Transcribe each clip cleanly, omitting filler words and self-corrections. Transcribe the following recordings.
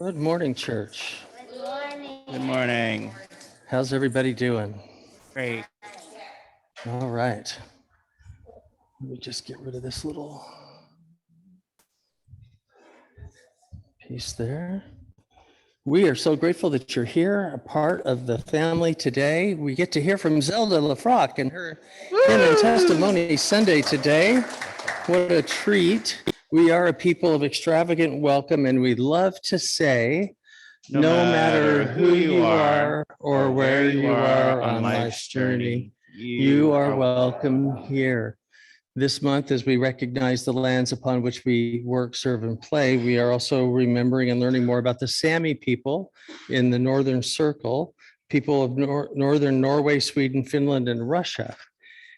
Good morning, church. Good morning. Good morning. How's everybody doing? Great. All right. Let me just get rid of this little piece there. We are so grateful that you're here, a part of the family today. We get to hear from Zelda LeFrak and her hymn and testimony Sunday today. What a treat. We are a people of extravagant welcome, and we love to say, no matter who you are or where you are on life's journey, you are welcome here. This month, as we recognize the lands upon which we work, serve, and play, we are also remembering and learning more about the Sami people in the Northern Circle, people of Northern Norway, Sweden, Finland, and Russia.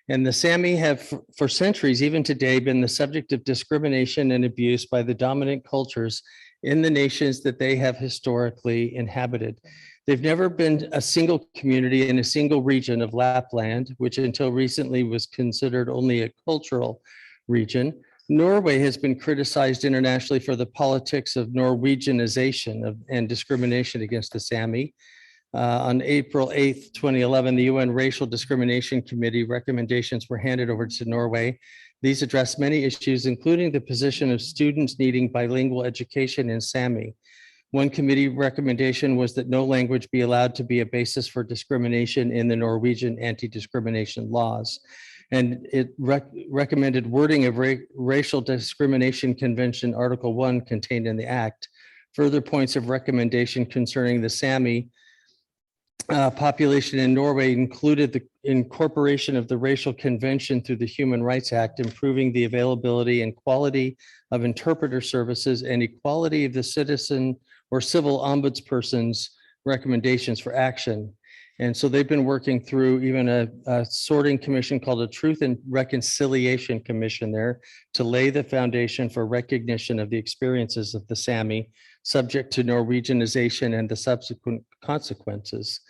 And the Sami have for centuries, even today, been the subject of discrimination and abuse by the dominant cultures in the nations that they have historically inhabited. They've never been a single community in a single region of Lapland, which until recently was considered only a cultural region. Norway has been criticized internationally for the politics of Norwegianization and discrimination against the Sami. On April 8th, 2011, the UN Racial Discrimination Committee recommendations were handed over to Norway. These address many issues, including the position of students needing bilingual education in Sami. One committee recommendation was that no language be allowed to be a basis for discrimination in the Norwegian anti-discrimination laws. And it recommended wording of Racial Discrimination Convention Article 1 contained in the Act. Further points of recommendation concerning the Sami population in Norway included the incorporation of the Racial Convention through the Human Rights Act, improving the availability and quality of interpreter services, and equality of the citizen or civil ombudsperson's recommendations for action. And so they've been working through even a sorting commission called a Truth and Reconciliation Commission there to lay the foundation for recognition of the experiences of the Sami, subject to Norwegianization and the subsequent consequences.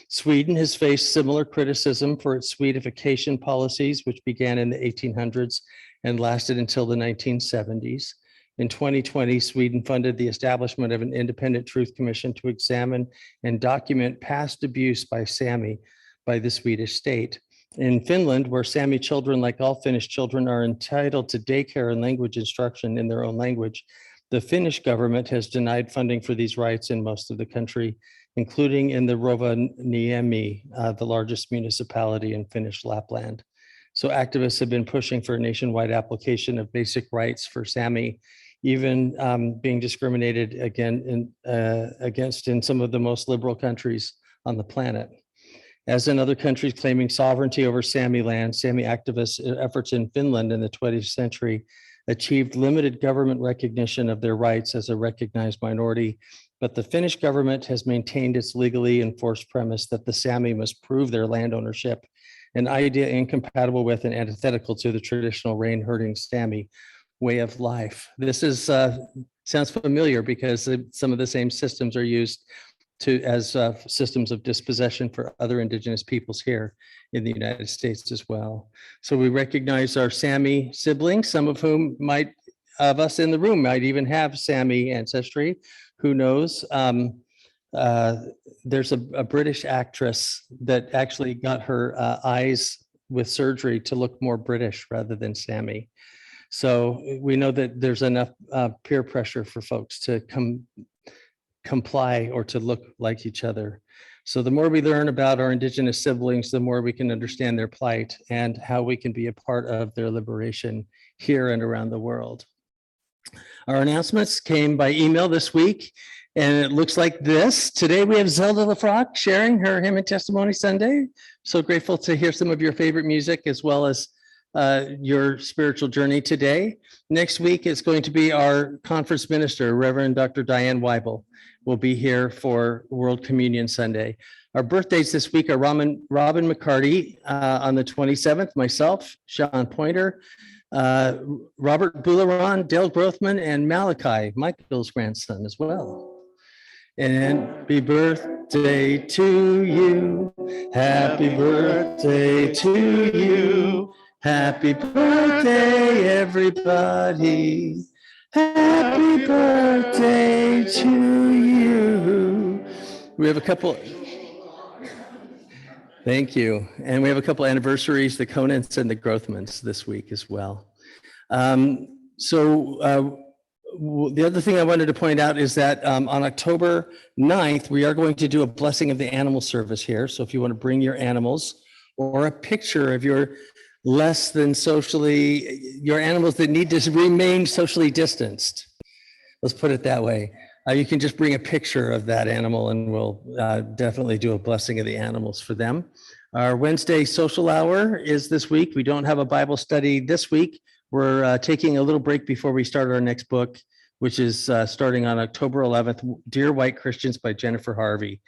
Sweden has faced similar criticism for its Swedification policies, which began in the 1800s and lasted until the 1970s. In 2020, Sweden funded the establishment of an independent truth commission to examine and document past abuse by Sami by the Swedish state. In Finland, where Sami children, like all Finnish children, are entitled to daycare and language instruction in their own language, the Finnish government has denied funding for these rights in most of the country, including in the Rovaniemi, the largest municipality in Finnish Lapland. So activists have been pushing for a nationwide application of basic rights for Sami, even being discriminated against in some of the most liberal countries on the planet. As in other countries claiming sovereignty over Sami land, Sami activists' efforts in Finland in the 20th century achieved limited government recognition of their rights as a recognized minority, but the Finnish government has maintained its legally enforced premise that the Sami must prove their land ownership, an idea incompatible with and antithetical to the traditional rain-herding Sami way of life. This is sounds familiar because some of the same systems are used as systems of dispossession for other indigenous peoples here in the United States as well. So we recognize our Sami siblings, some of whom of us in the room might even have Sami ancestry. Who knows? There's a British actress that actually got her eyes with surgery to look more British rather than Sami. So we know that there's enough peer pressure for folks to comply or to look like each other. So the more we learn about our indigenous siblings, the more we can understand their plight and how we can be a part of their liberation here and around the world. Our announcements came by email this week, and it looks like this. Today we have Zelda LeFrak sharing her hymn and testimony Sunday. So grateful to hear some of your favorite music as well as your spiritual journey today. Next week is going to be our conference minister, Reverend Dr. Diane Weibel, will be here for World Communion Sunday. Our birthdays this week are Robin McCarty on the 27th, myself, Sean Pointer, Robert Boularon, Dale Grothman, and Malachi, Michael's grandson as well. And happy birthday to you. Happy birthday to you. Happy birthday, everybody. Happy Happy birthday to you. We have a couple. Thank you. And we have a couple anniversaries, the Conants and the Grothmans this week as well. The other thing I wanted to point out is that on October 9th, we are going to do a blessing of the animal service here. So if you want to bring your animals or a picture of your animals that need to remain socially distanced. Let's put it that way. You can just bring a picture of that animal and we'll definitely do a blessing of the animals for them. Our Wednesday social hour is this week. We don't have a Bible study this week. We're taking a little break before we start our next book, which is starting on October 11th, Dear White Christians by Jennifer Harvey.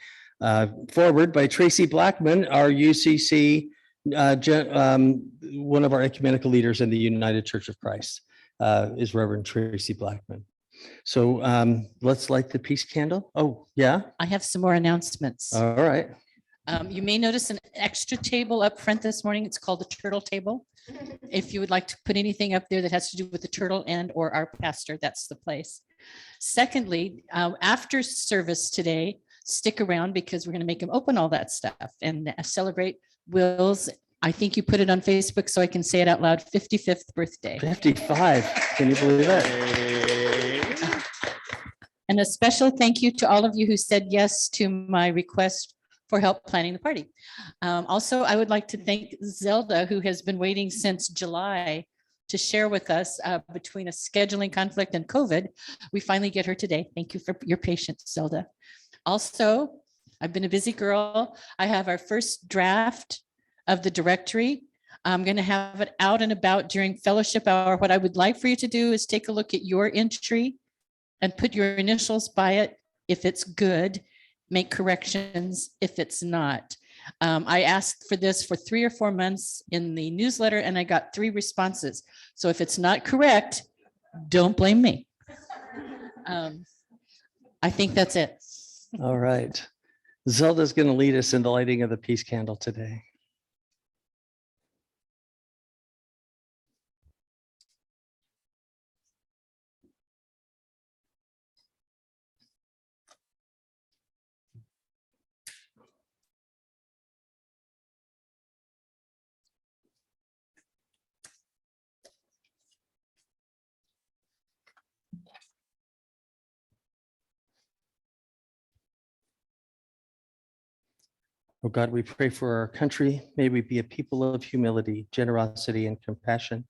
Forward by Tracy Blackman, our UCC, one of our ecumenical leaders in the United Church of Christ, is Reverend Tracy Blackman. So let's light the peace candle. Oh, yeah? I have some more announcements. All right. You may notice an extra table up front this morning. It's called the turtle table. If you would like to put anything up there that has to do with the turtle and or our pastor, that's the place. Secondly, after service today, stick around because we're going to make him open all that stuff and celebrate Will's, I think you put it on Facebook so I can say it out loud, 55th birthday. 55. Can you believe that? And a special thank you to all of you who said yes to my request for help planning the party. Also, I would like to thank Zelda, who has been waiting since July to share with us between a scheduling conflict and COVID. We finally get her today. Thank you for your patience, Zelda. Also, I've been a busy girl. I have our first draft of the directory. I'm going to have it out and about during fellowship hour. What I would like for you to do is take a look at your entry and put your initials by it if it's good, make corrections if it's not. I asked for this for 3 or 4 months in the newsletter and I got 3 responses. So if it's not correct, don't blame me. I think that's it. All right. Zelda's going to lead us in the lighting of the peace candle today. Oh God, we pray for our country. May we be a people of humility, generosity, and compassion.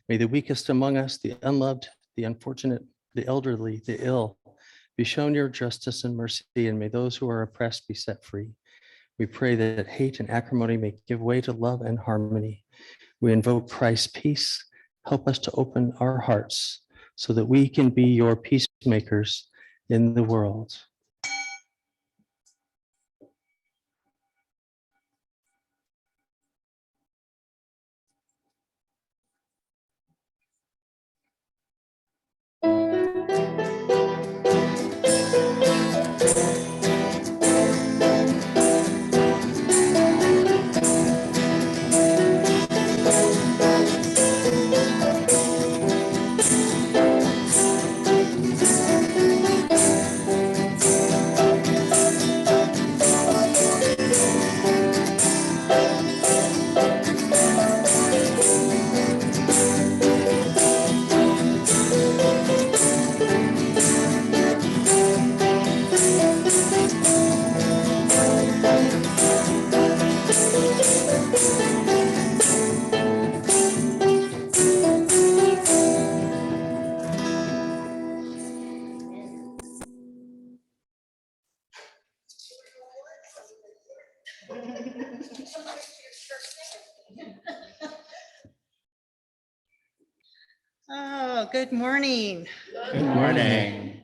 May the weakest among us, the unloved, the unfortunate, the elderly, the ill, be shown your justice and mercy, and may those who are oppressed be set free. We pray that hate and acrimony may give way to love and harmony. We invoke Christ's peace. Help us to open our hearts so that we can be your peacemakers in the world. Oh, good morning. Good morning.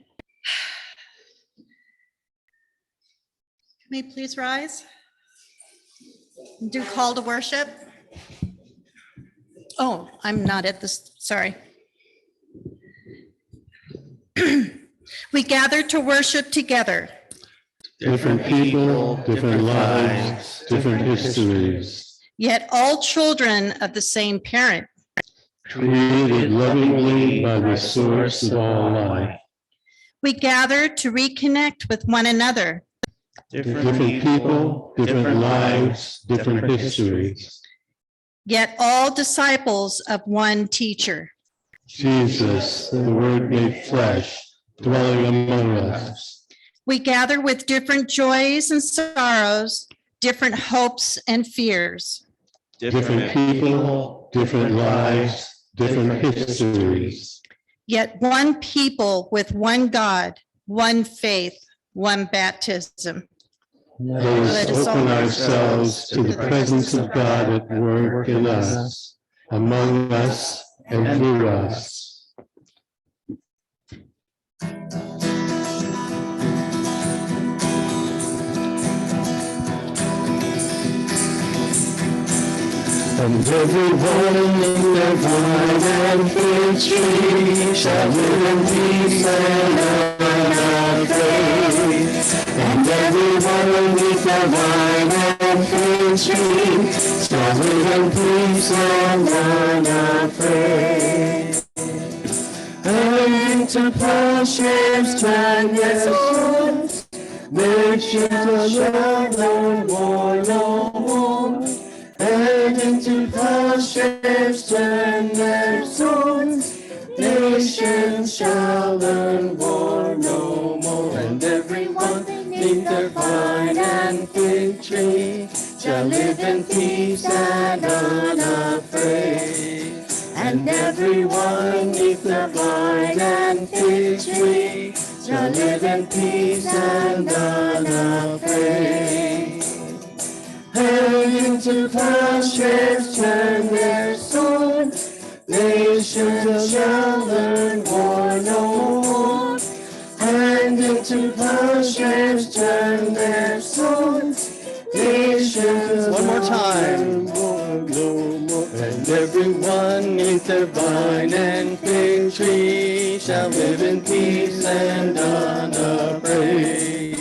Can we please rise? Do call to worship. Oh, I'm not at this, sorry. We gather to worship together. Different people, different lives, different histories. Yet all children of the same parent. created lovingly by the source of all life. We gather to reconnect with one another. Different people, different lives, different histories. Yet all disciples of one teacher. Jesus, the Word made flesh, dwelling among us. We gather with different joys and sorrows, different hopes and fears. Different people, different lives, different histories. Yet one people with one God, one faith, one baptism. Let us open ourselves to the presence of God at work in us, among us, and through us. And everyone in their vine and fig tree shall live in peace and unafraid. And everyone beneath their vine and fig tree shall live in peace and unafraid. And into plowshares turn their swords, nations shall learn war no more. And into plowshares turn their swords, nations shall learn war no more. And everyone beneath their vine and fig tree shall live in peace and unafraid. And everyone beneath their vine and fig tree shall live in peace and unafraid. And into plowshares turn their swords, nations shall learn war no more. And into plowshares turn their swords, nations. One more time. War no more. And everyone neath their vine and fig tree shall live in peace and unafraid.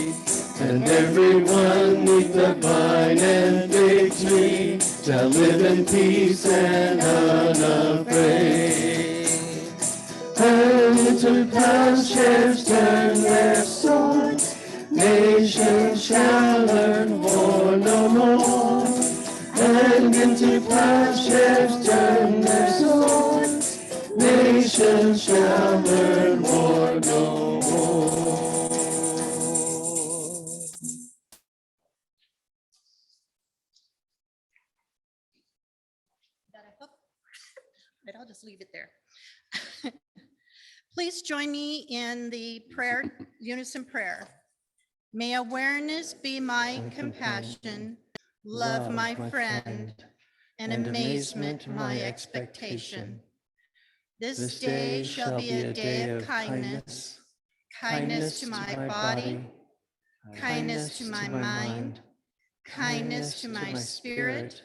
And everyone neath the vine and fig tree shall live in peace and unafraid. And into plowshares turn their swords, nations shall learn war no more. And into plowshares turn their swords, nations shall learn war no more. I'll just leave it there. Please join me in the prayer, unison prayer. May awareness be my compassion, love my friend, and amazement my expectation. This day shall be a day of kindness, kindness to my body, kindness to my mind, kindness to my spirit,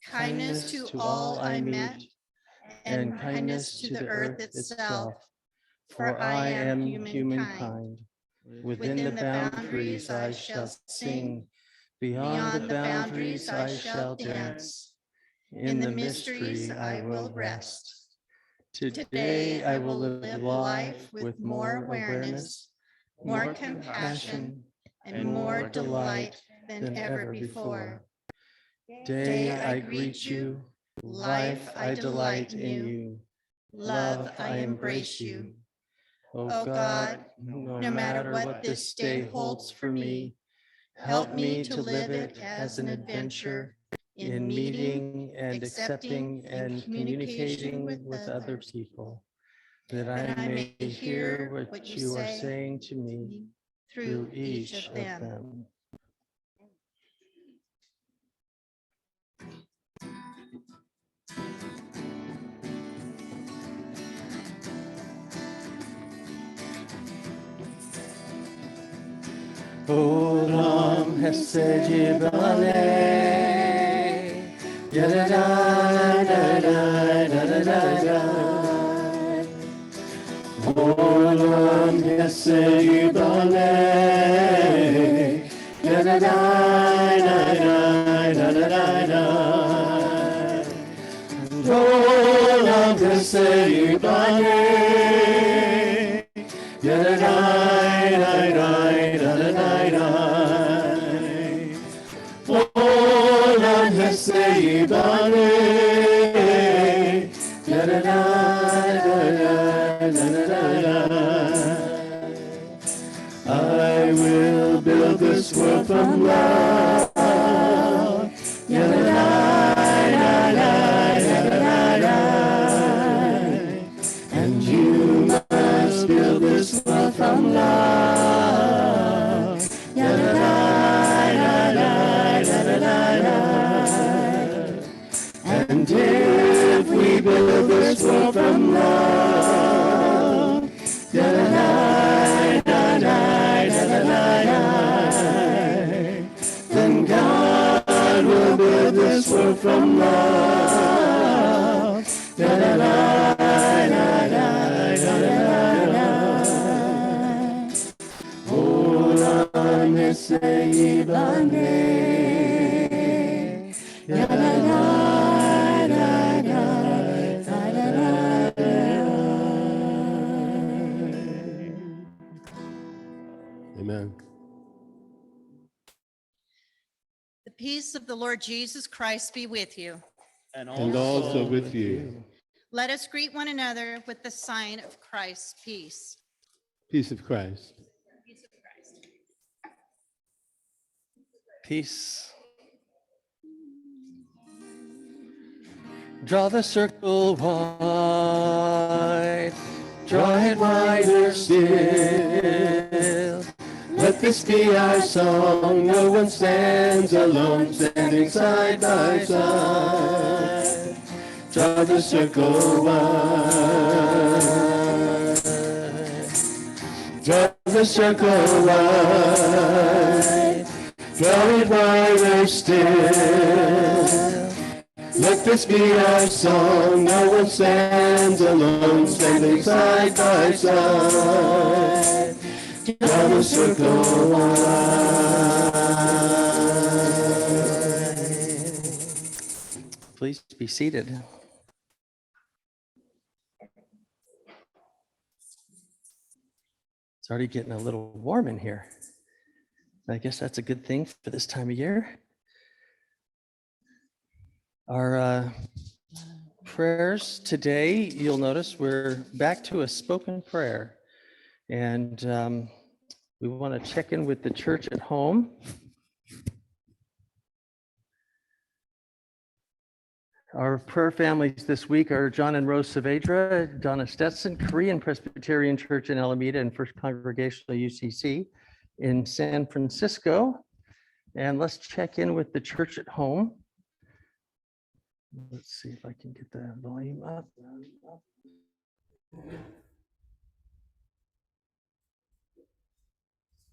kindness to all I met, and kindness to the earth itself, for I am humankind. Within the boundaries I shall sing, beyond the boundaries I shall dance. In the mysteries I will rest. Today I will live life with more awareness, more compassion, and more delight than ever before. Day I greet you, life I delight in you, love I embrace you. Oh God, no matter what this day holds for me, help me to live it as an adventure in meeting and accepting and communicating with other people, that I may hear what you are saying to me through each of them. Olam Chesed Yibbaneh, Dreidel Olam Chesed Yibbaneh, Dreidel Olam Chesed Yibbaneh, Yadadai, Dai, Dai, Dai. Olam Chesed Yibbaneh, Yadadai, Dai, I will build this world from love. Yadadai, and you must build this world from love. And if we build this world from love, then God will build this world from love. Olam Chesed Yibbaneh, Amen. The peace of the Lord Jesus Christ be with you. And also with you. Let us greet one another with the sign of Christ's peace. Peace of Christ. Peace of Christ. Peace. Draw the circle wide, draw it wider still. Let this be our song. No one stands alone, standing side by side. Draw the circle wide. Draw the circle wide. Draw it wider still. Let this be our song. No one stands alone, standing side by side. Draw the circle wide. Please be seated. It's already getting a little warm in here. I guess that's a good thing for this time of year. Our prayers today, you'll notice we're back to a spoken prayer. And we want to check in with the church at home. Our prayer families this week are John and Rose Saavedra, Donna Stetson, Korean Presbyterian Church in Alameda, and First Congregational UCC in San Francisco. And let's check in with the church at home. Let's see if I can get the volume up.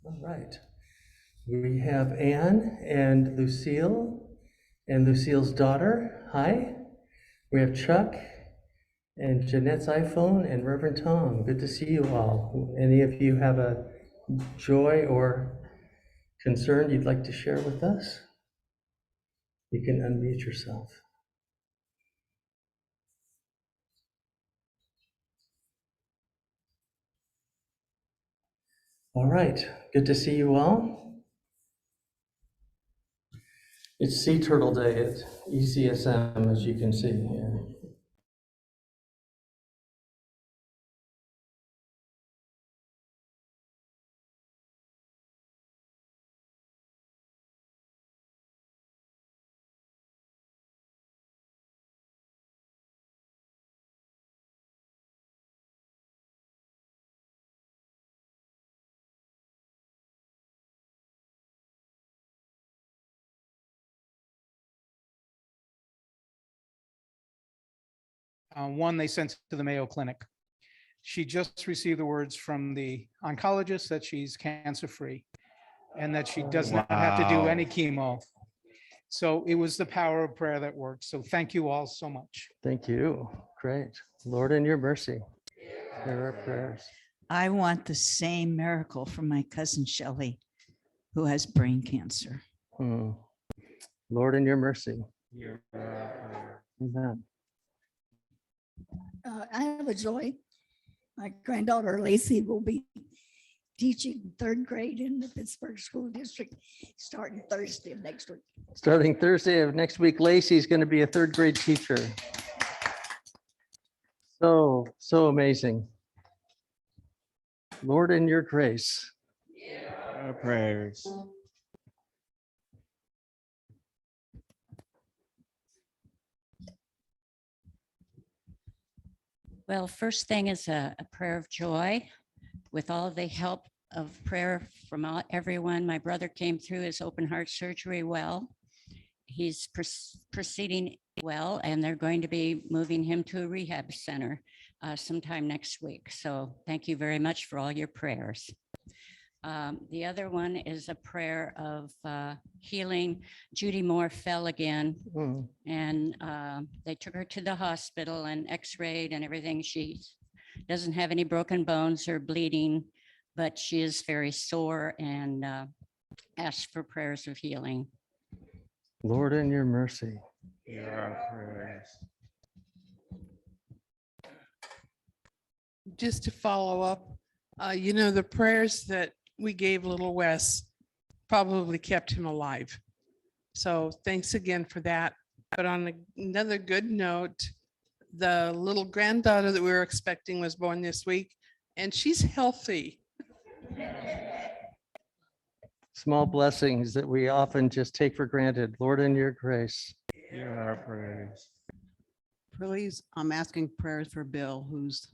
All right. We have Anne and Lucille's daughter. Hi. We have Chuck and Jeanette's iPhone and Reverend Tom. Good to see you all. Any of you have a joy or concern you'd like to share with us? You can unmute yourself. All right, good to see you all. It's Sea Turtle Day at ECSM, as you can see here. One they sent to the Mayo Clinic. She just received the words from the oncologist that she's cancer-free and that she does not have to do any chemo. So it was the power of prayer that worked. So thank you all so much. Thank you. Great. Lord, in your mercy, hear our prayers. I want the same miracle from my cousin Shelley, who has brain cancer. Lord, in your mercy. Amen. I have a joy. My granddaughter Lacey will be teaching third grade in the Pittsburgh School District starting Thursday of next week. Starting Thursday of next week, Lacey's going to be a third grade teacher. So amazing. Lord, in your grace. Our prayers. Well, first thing is a prayer of joy with all the help of prayer from everyone. My brother came through his open heart surgery well. He's proceeding well, and they're going to be moving him to a rehab center sometime next week. So thank you very much for all your prayers. The other one is a prayer of healing. Judy Moore fell again, Mm. and they took her to the hospital and x-rayed and everything. She doesn't have any broken bones or bleeding, but she is very sore and asked for prayers of healing. Lord, in your mercy. Hear our prayers. Just to follow up, the prayers that we gave little Wes probably kept him alive. So thanks again for that. But on another good note, the little granddaughter that we were expecting was born this week, and she's healthy. Small blessings that we often just take for granted. Lord, in your grace. Hear our prayers. Please, I'm asking prayers for Bill, who's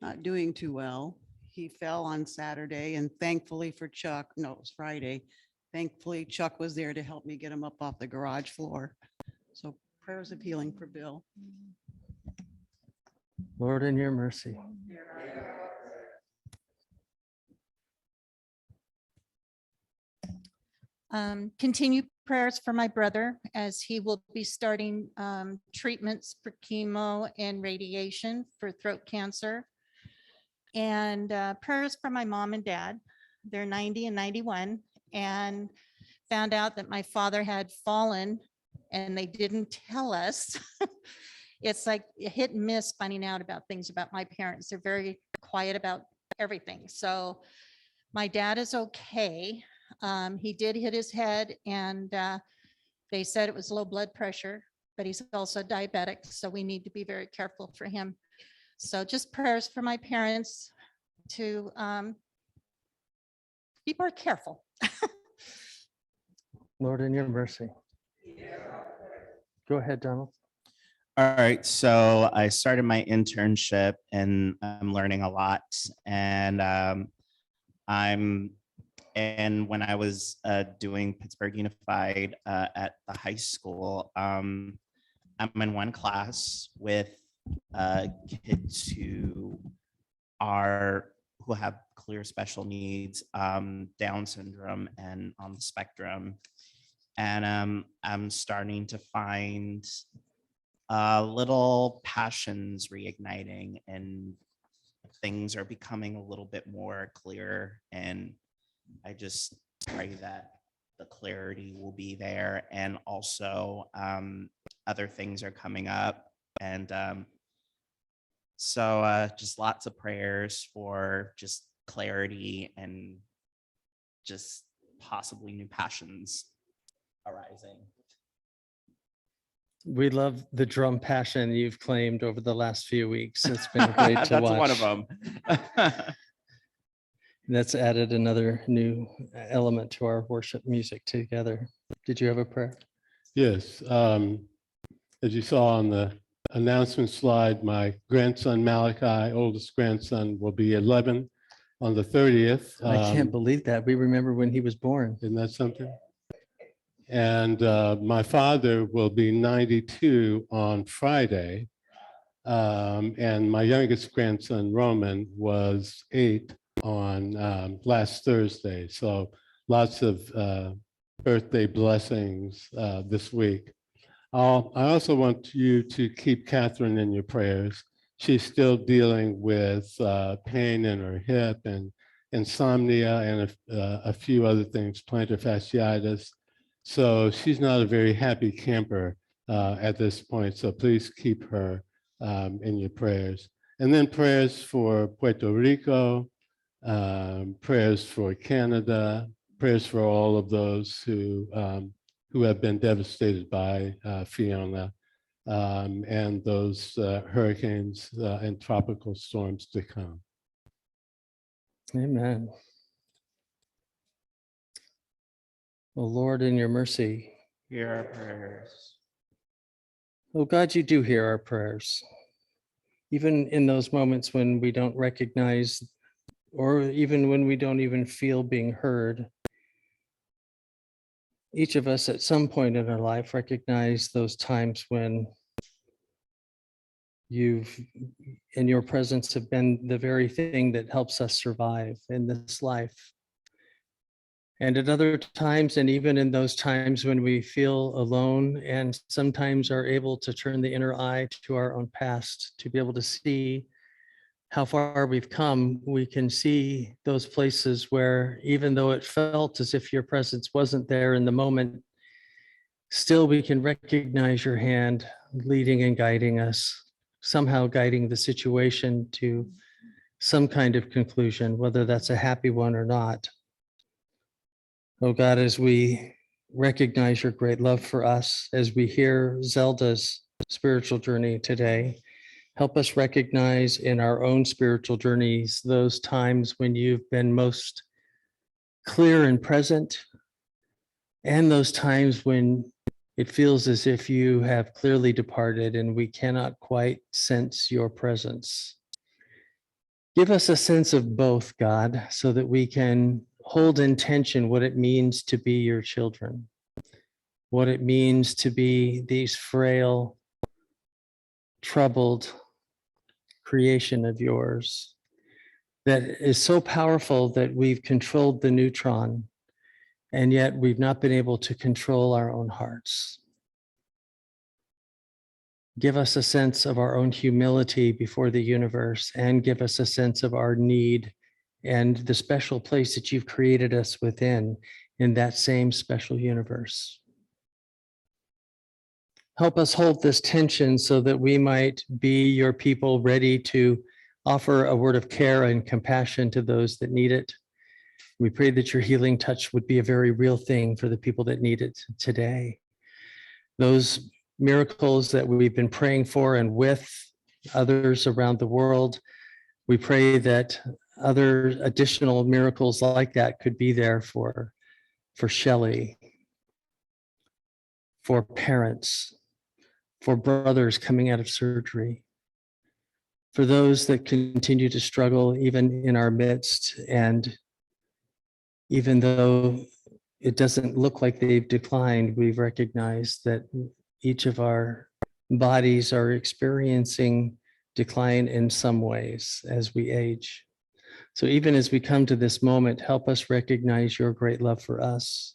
not doing too well. He fell on Saturday, and thankfully for Chuck, no, it was Friday. Thankfully, Chuck was there to help me get him up off the garage floor. So prayers of healing for Bill. Lord, in your mercy. Continue prayers for my brother as he will be starting treatments for chemo and radiation for throat cancer. And prayers for my mom and dad. They're 90 and 91, and found out that my father had fallen and they didn't tell us. It's like a hit and miss finding out about things about my parents. They're very quiet about everything. So my dad is okay. He did hit his head, and they said it was low blood pressure, but he's also diabetic. So we need to be very careful for him. So just prayers for my parents to be more careful. Lord, in your mercy. Go ahead, Donald. All right, so I started my internship and I'm learning a lot. And when I was doing Pittsburgh Unified at the high school, I'm in one class with kids who have clear special needs, Down syndrome, and on the spectrum. And I'm starting to find little passions reigniting, and things are becoming a little bit more clear. And I just pray that the clarity will be there. And also other things are coming up. And so just lots of prayers for just clarity and just possibly new passions arising. We love the drum passion you've claimed over the last few weeks. It's been great to That's watch. one of them. That's added another new element to our worship music together. Did you have a prayer? Yes. As you saw on the announcement slide, my grandson Malachi, oldest grandson, will be 11 on the 30th. I can't believe that. We remember when he was born. Isn't that something? And my father will be 92 on Friday. And my youngest grandson, Roman, was 8 on last Thursday. So lots of birthday blessings this week. I also want you to keep Catherine in your prayers. She's still dealing with pain in her hip and insomnia and a few other things, plantar fasciitis. So she's not a very happy camper at this point. So please keep her in your prayers. And then prayers for Puerto Rico, prayers for Canada, prayers for all of those who have been devastated by Fiona, and those hurricanes and tropical storms to come. Amen. O Lord, in your mercy, Hear our prayers. oh God, you do hear our prayers. Even in those moments when we don't recognize, or even when we don't even feel being heard, each of us at some point in our life recognize those times when you've, in your presence, have been the very thing that helps us survive in this life. And at other times, and even in those times when we feel alone and sometimes are able to turn the inner eye to our own past, to be able to see how far we've come, we can see those places where even though it felt as if your presence wasn't there in the moment, still we can recognize your hand leading and guiding us, somehow guiding the situation to some kind of conclusion, whether that's a happy one or not. Oh God, as we recognize your great love for us, as we hear Zelda's spiritual journey today, help us recognize in our own spiritual journeys those times when you've been most clear and present, and those times when it feels as if you have clearly departed and we cannot quite sense your presence. Give us a sense of both, God, so that we can hold in tension what it means to be your children, what it means to be these frail, troubled creation of yours that is so powerful that we've controlled the neutron, and yet we've not been able to control our own hearts. Give us a sense of our own humility before the universe, and give us a sense of our need and the special place that you've created us within in that same special universe. Help us hold this tension so that we might be your people ready to offer a word of care and compassion to those that need it. We pray that your healing touch would be a very real thing for the people that need it today. Those miracles that we've been praying for and with others around the world, we pray that other additional miracles like that could be there for Shelley, for parents, for brothers coming out of surgery, for those that continue to struggle even in our midst. And even though it doesn't look like they've declined, we've recognized that each of our bodies are experiencing decline in some ways as we age. So even as we come to this moment, help us recognize your great love for us,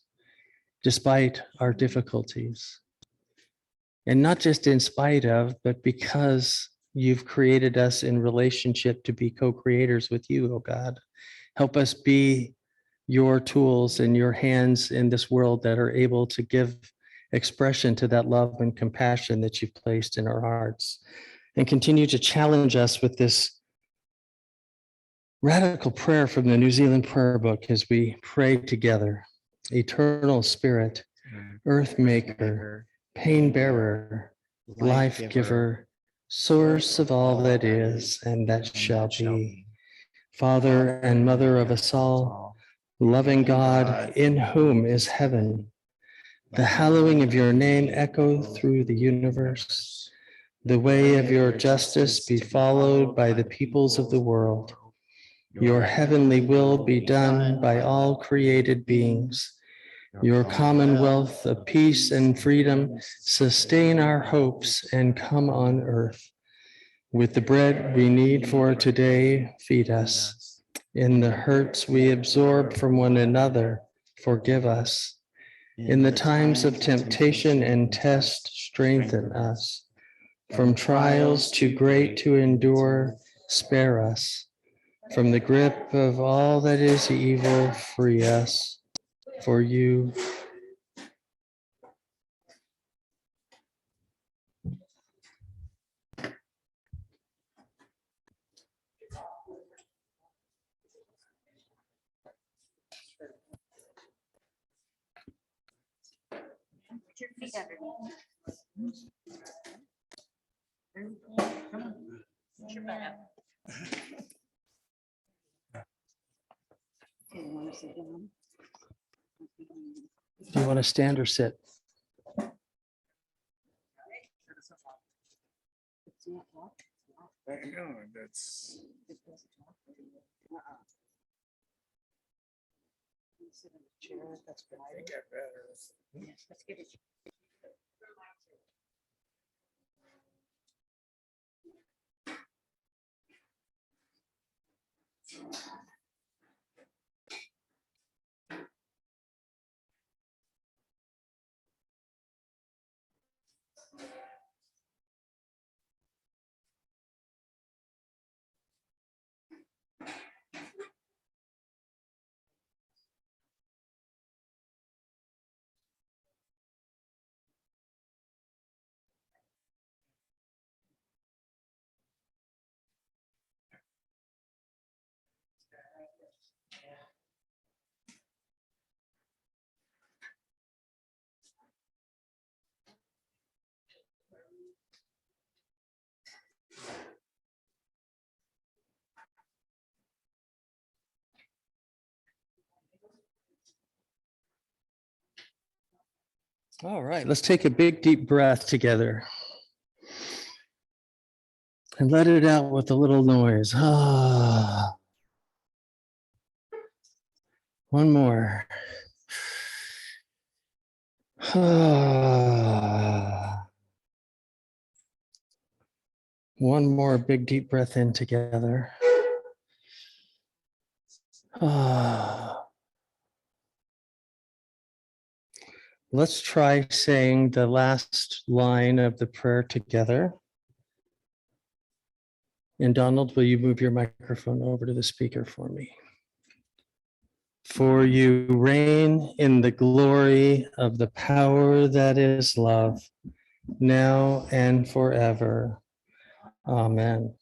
despite our difficulties. And not just in spite of, but because you've created us in relationship to be co-creators with you, oh God. Help us be your tools and your hands in this world that are able to give expression to that love and compassion that you've placed in our hearts. And continue to challenge us with this radical prayer from the New Zealand Prayer Book as we pray together. Eternal Spirit, Earth Maker, Pain Bearer, Life Giver, Source of all that is and that shall be, Father and Mother of us all, loving God, in whom is heaven. The hallowing of your name echo through the universe. The way of your justice be followed by the peoples of the world. Your heavenly will be done by all created beings. Your commonwealth of peace and freedom sustain our hopes and come on earth. With the bread we need for today, feed us. In the hurts we absorb from one another, forgive us. In the times of temptation and test, strengthen us. From trials too great to endure, spare us. From the grip of all that is evil, free us. For you Do you want to stand or sit? That's. All right, let's take a big, deep breath together. And let it out with a little noise. Ah. One more. Ah. One more big, deep breath in together. Ah. Let's try saying the last line of the prayer together. And Donald, will you move your microphone over to the speaker for me? For you reign in the glory of the power that is love, now and forever. Amen.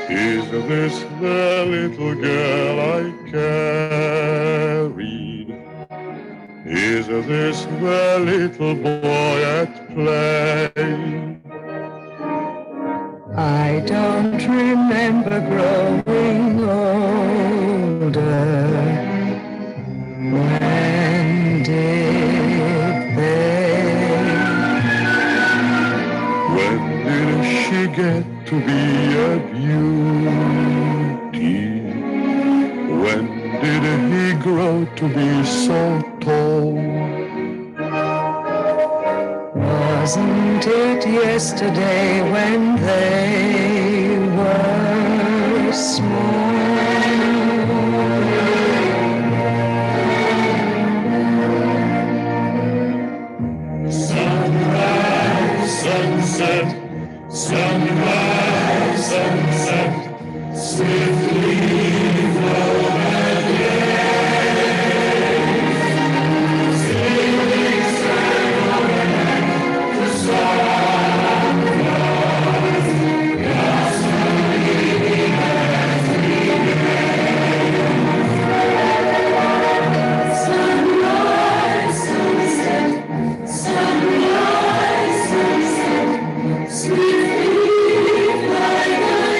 Is this the little girl I carried? Is this the little boy at play? I I don't remember growing older. When did they? When did she get to be a beauty? When did he grow to be so tall? Wasn't it yesterday when they were small? Sunrise, sunset, sunrise, sunset, swiftly flow the days. Sailing strand overhead, the song was gasoline as we sunrise, sunset, sunrise, sunset, swiftly fly the years.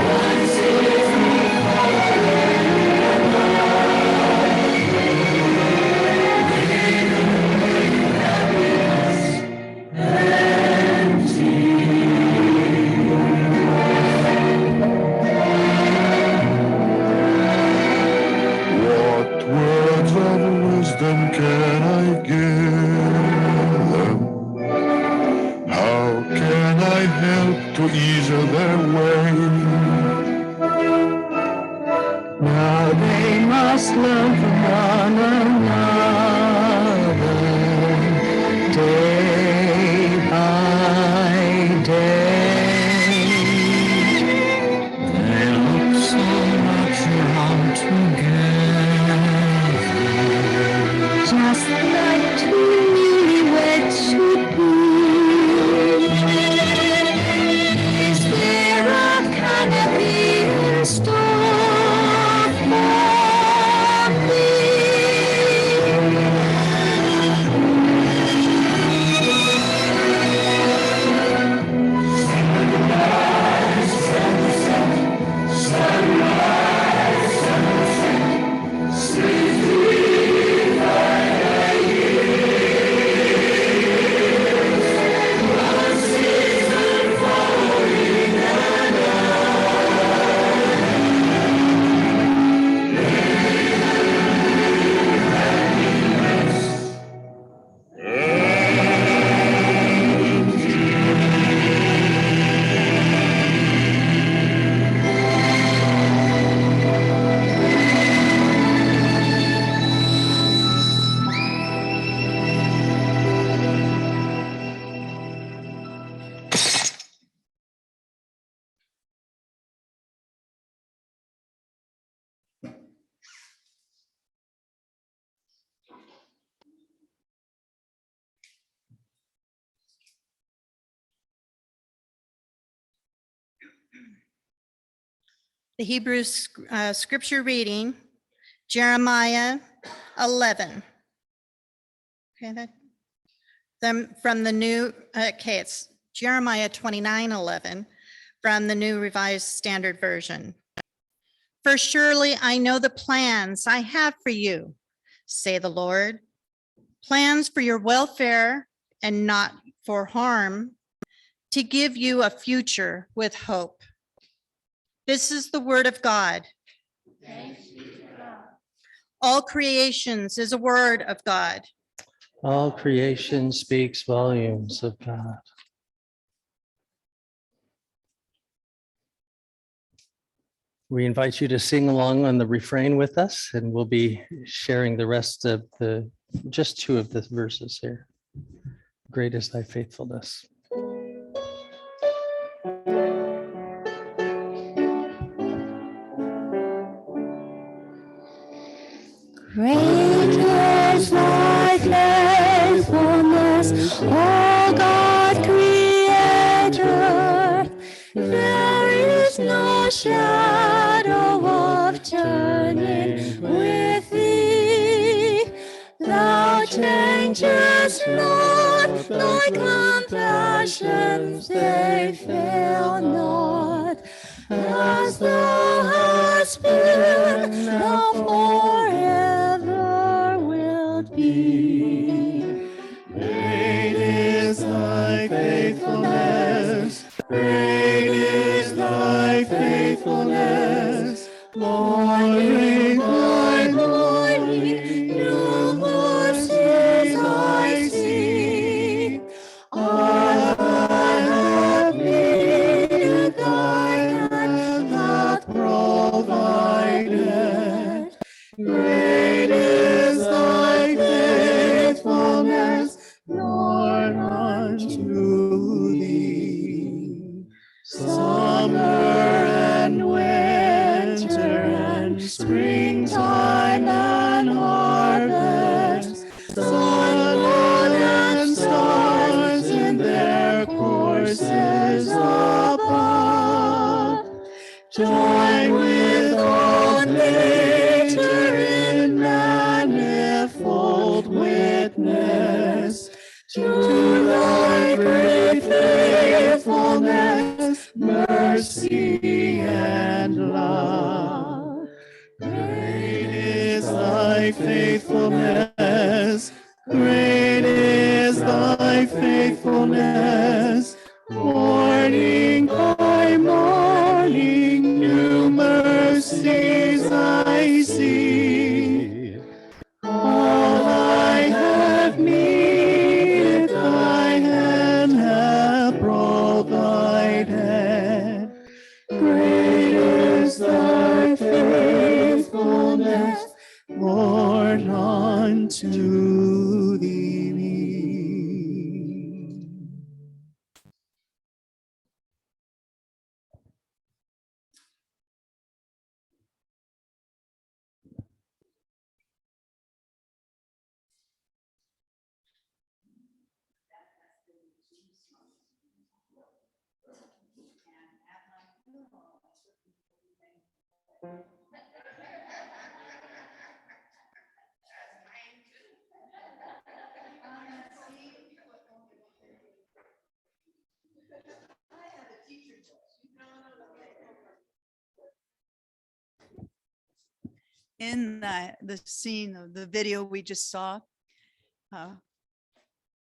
Once is What words of wisdom can I give them? How can I help to ease their way? Now they must learn from one another, day by day. They look so much around together, just like two newlyweds should be. Is there a canopy in store for me? The Hebrew scripture reading, Jeremiah 11. Okay, then from the new, it's Jeremiah 29:11 from the New Revised Standard Version. For surely I know the plans I have for you, say the Lord, plans for your welfare and not for harm, to give you a future with hope. This is the word of God. All creations is a word of God. All creation speaks volumes of God. We invite you to sing along on the refrain with us, and we'll be sharing the rest of just two of the verses here. Great is thy faithfulness. Great is thy faithfulness, O God Creator. There is no shadow of turning with thee. Thou change changes not, thy compassions, they fail not. As thou hast been, thou forever wilt be. Great is thy faithfulness, great is thy faithfulness. Morning by morning, new mercies I see. All I have needed, thy hand hath provided. Great is thy faithfulness, Lord, unto thee. Summer and winter and springtime and harvest, sun, moon, and stars in their courses above, join with all nature in manifold witness to thy great faithfulness, mercy, and love. Great is thy faithfulness, great is thy faithfulness. Morning by morning, new mercies I see. All I have needed, thy hand hath provided. Great is thy faithfulness, Lord, unto thee. In the scene of the video we just saw, I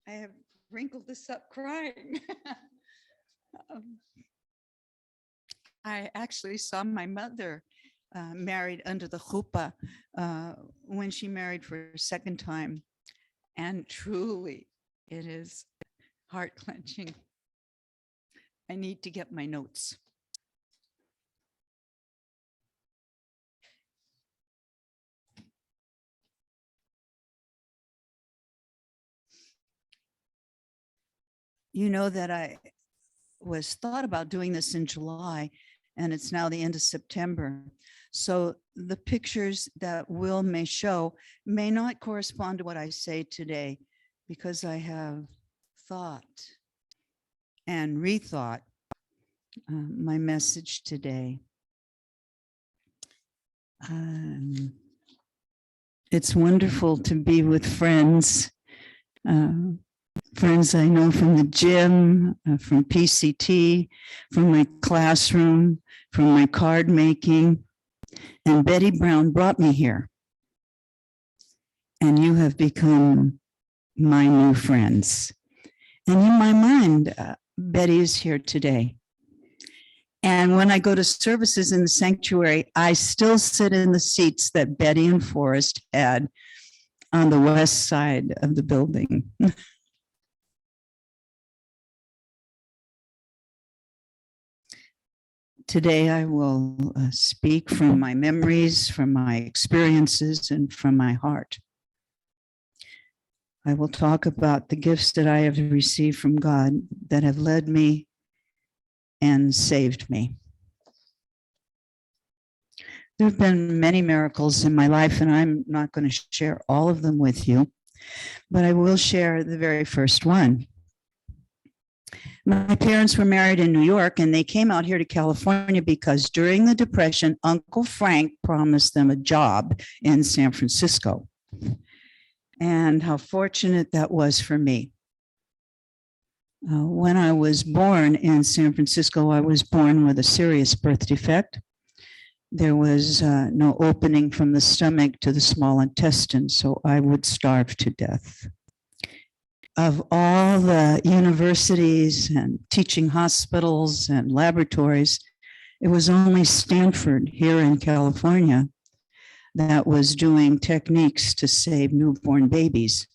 have wrinkled this up crying. I actually saw my mother married under the chuppah when she married for a second time. And truly, it is heart clenching. I need to get my notes. You know that I was thought about doing this in July, and it's now the end of September. So the pictures that Will may show may not correspond to what I say today, because I have thought and rethought my message today. It's wonderful to be with friends. Friends I know from the gym, from PCT, from my classroom, from my card making. And Betty Brown brought me here. And you have become my new friends. And in my mind, Betty is here today. And when I go to services in the sanctuary, I still sit in the seats that Betty and Forrest had on the west side of the building. Today, I will speak from my memories, from my experiences, and from my heart. I will talk about the gifts that I have received from God that have led me and saved me. There have been many miracles in my life, and I'm not going to share all of them with you, but I will share the very first one. My parents were married in New York, and they came out here to California because during the Depression, Uncle Frank promised them a job in San Francisco. and how fortunate that was for me. When I was born in San Francisco, I was born with a serious birth defect. There was no opening from the stomach to the small intestine, so I would starve to death. Of all the universities and teaching hospitals and laboratories, it was only Stanford here in California that was doing techniques to save newborn babies.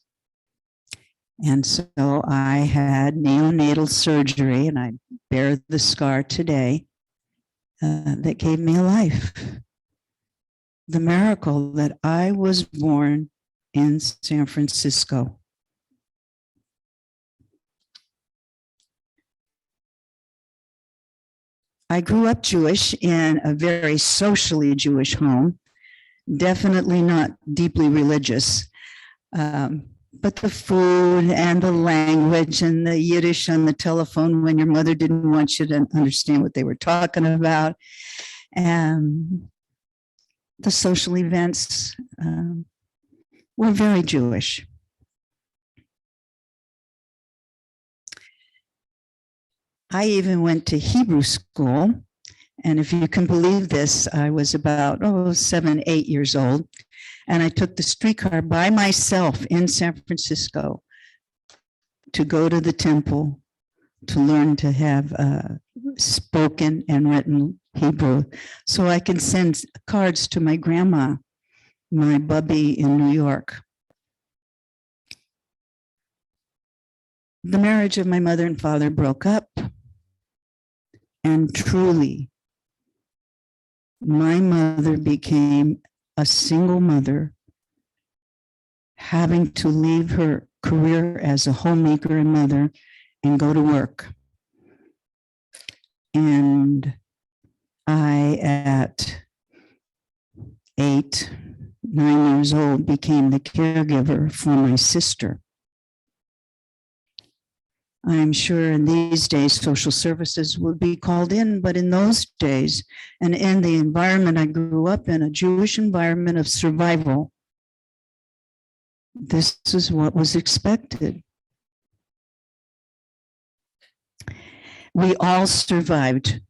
And so I had neonatal surgery, and I bear the scar today that gave me a life. The miracle that I was born in San Francisco. I grew up Jewish in a very socially Jewish home, definitely not deeply religious. But the food and the language and the Yiddish on the telephone when your mother didn't want you to understand what they were talking about, and the social events were very Jewish. I even went to Hebrew school, and if you can believe this, I was about 7, 8 years old. And I took the streetcar by myself in San Francisco to go to the temple to learn to have spoken and written Hebrew, so I can send cards to my grandma, my bubby in New York. The marriage of my mother and father broke up, and truly, my mother became a single mother, having to leave her career as a homemaker and mother and go to work. And I, at 8, 9 years old, became the caregiver for my sister. I'm sure in these days social services would be called in, but in those days, and in the environment I grew up in, a Jewish environment of survival, this is what was expected. We all survived.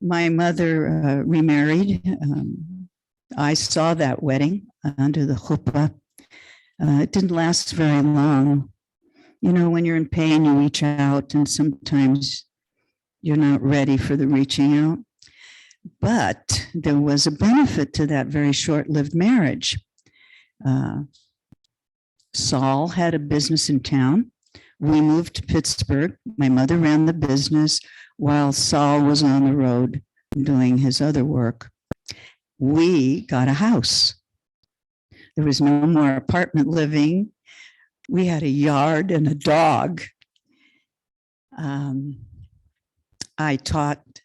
My mother remarried. I saw that wedding under the chuppah. It didn't last very long. You know, when you're in pain, you reach out, and sometimes you're not ready for the reaching out. But there was a benefit to that very short-lived marriage. Saul had a business in town. We moved to Pittsburgh. My mother ran the business while Saul was on the road doing his other work. We got a house. There was no more apartment living. We had a yard and a dog. I taught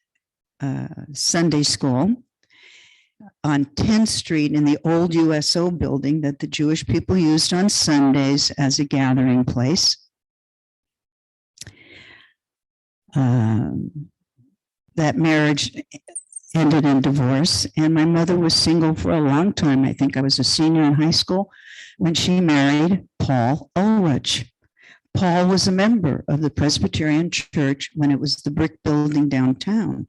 Sunday school on 10th Street in the old USO building that the Jewish people used on Sundays as a gathering place. That marriage ended in divorce, and my mother was single for a long time. I think I was a senior in high school when she married Paul Ulrich. Paul was a member of the Presbyterian Church when it was the brick building downtown.